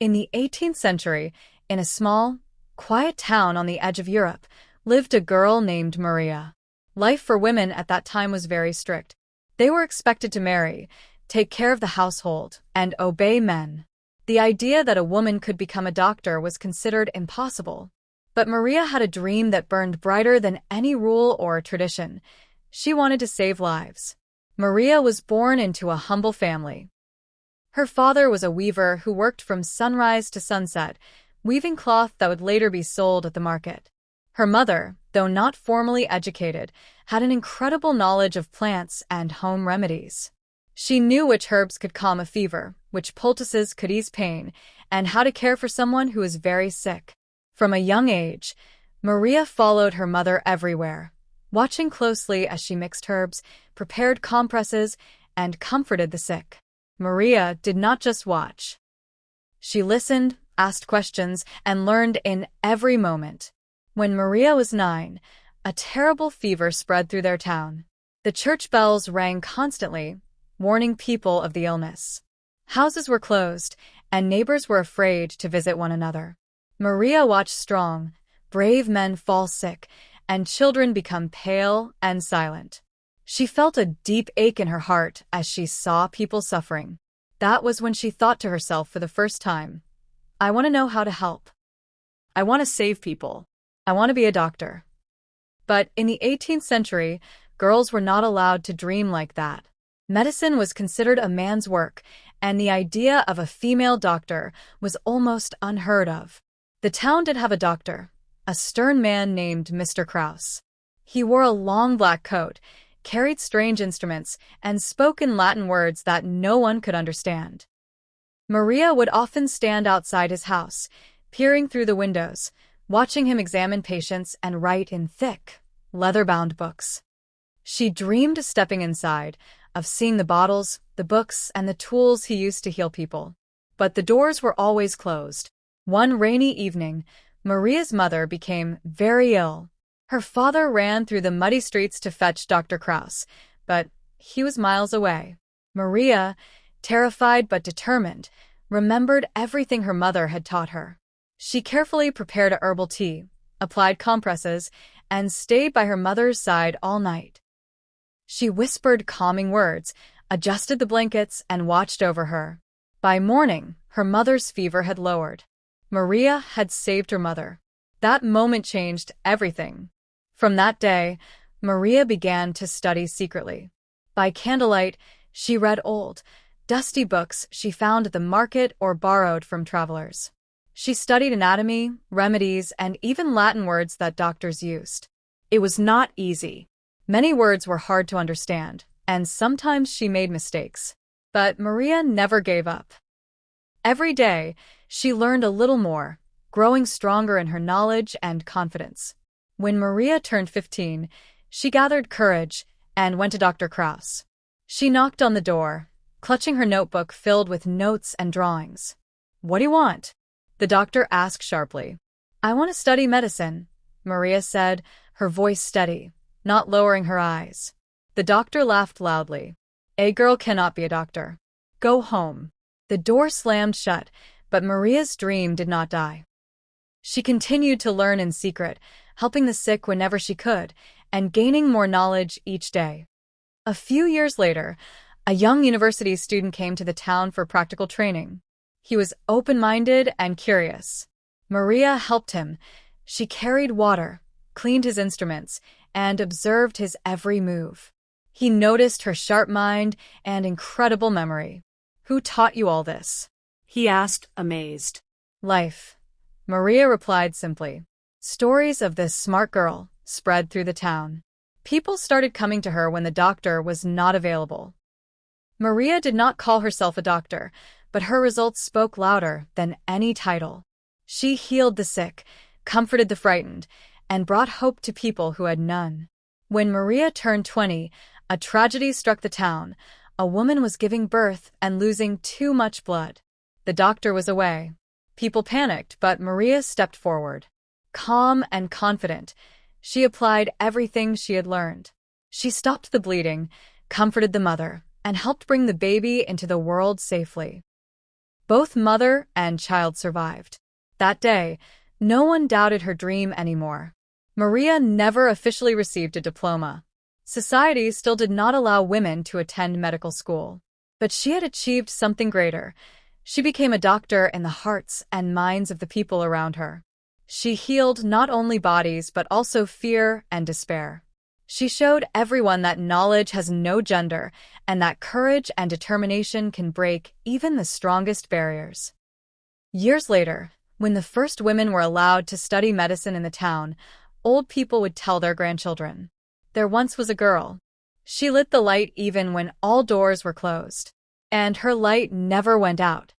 In the 18th century, in a small, quiet town on the edge of Europe, lived a girl named Maria. Life for women at that time was very strict. They were expected to marry, take care of the household, and obey men. The idea that a woman could become a doctor was considered impossible. But Maria had a dream that burned brighter than any rule or tradition. She wanted to save lives. Maria was born into a humble family. Her father was a weaver who worked from sunrise to sunset, weaving cloth that would later be sold at the market. Her mother, though not formally educated, had an incredible knowledge of plants and home remedies. She knew which herbs could calm a fever, which poultices could ease pain, and how to care for someone who was very sick. From a young age, Maria followed her mother everywhere, watching closely as she mixed herbs, prepared compresses, and comforted the sick. Maria did not just watch. She listened, asked questions, and learned in every moment. When Maria was 9, a terrible fever spread through their town. The church bells rang constantly, warning people of the illness. Houses were closed, and neighbors were afraid to visit one another. Maria watched strong, brave men fall sick, and children become pale and silent. She felt a deep ache in her heart as she saw people suffering. That was when she thought to herself for the first time, I want to know how to help. I want to save people. I want to be a doctor. But in the 18th century, girls were not allowed to dream like that. Medicine was considered a man's work, and the idea of a female doctor was almost unheard of. The town did have a doctor, a stern man named Mr. Kraus. He wore a long black coat, carried strange instruments, and spoke in Latin words that no one could understand. Maria would often stand outside his house, peering through the windows, watching him examine patients and write in thick, leather-bound books. She dreamed of stepping inside, of seeing the bottles, the books, and the tools he used to heal people. But the doors were always closed. One rainy evening, Maria's mother became very ill. Her father ran through the muddy streets to fetch Dr. Kraus, but he was miles away. Maria, terrified but determined, remembered everything her mother had taught her. She carefully prepared a herbal tea, applied compresses, and stayed by her mother's side all night. She whispered calming words, adjusted the blankets, and watched over her. By morning, her mother's fever had lowered. Maria had saved her mother. That moment changed everything. From that day, Maria began to study secretly. By candlelight, she read old, dusty books she found at the market or borrowed from travelers. She studied anatomy, remedies, and even Latin words that doctors used. It was not easy. Many words were hard to understand, and sometimes she made mistakes. But Maria never gave up. Every day, she learned a little more, growing stronger in her knowledge and confidence. When Maria turned 15, she gathered courage and went to Dr. Kraus. She knocked on the door, clutching her notebook filled with notes and drawings. "What do you want?" the doctor asked sharply. "I want to study medicine," Maria said, her voice steady, not lowering her eyes. The doctor laughed loudly. "A girl cannot be a doctor. Go home." The door slammed shut, but Maria's dream did not die. She continued to learn in secret, helping the sick whenever she could, and gaining more knowledge each day. A few years later, a young university student came to the town for practical training. He was open-minded and curious. Maria helped him. She carried water, cleaned his instruments, and observed his every move. He noticed her sharp mind and incredible memory. "Who taught you all this?" he asked, amazed. "Life," Maria replied simply. Stories of this smart girl spread through the town. People started coming to her when the doctor was not available. Maria did not call herself a doctor, but her results spoke louder than any title. She healed the sick, comforted the frightened, and brought hope to people who had none. When Maria turned 20, a tragedy struck the town. A woman was giving birth and losing too much blood. The doctor was away. People panicked, but Maria stepped forward. Calm and confident, she applied everything she had learned. She stopped the bleeding, comforted the mother, and helped bring the baby into the world safely. Both mother and child survived. That day, no one doubted her dream anymore. Maria never officially received a diploma. Society still did not allow women to attend medical school. But she had achieved something greater. She became a doctor in the hearts and minds of the people around her. She healed not only bodies but also fear and despair. She showed everyone that knowledge has no gender and that courage and determination can break even the strongest barriers. Years later, when the first women were allowed to study medicine in the town, old people would tell their grandchildren, "There once was a girl. She lit the light even when all doors were closed. And her light never went out."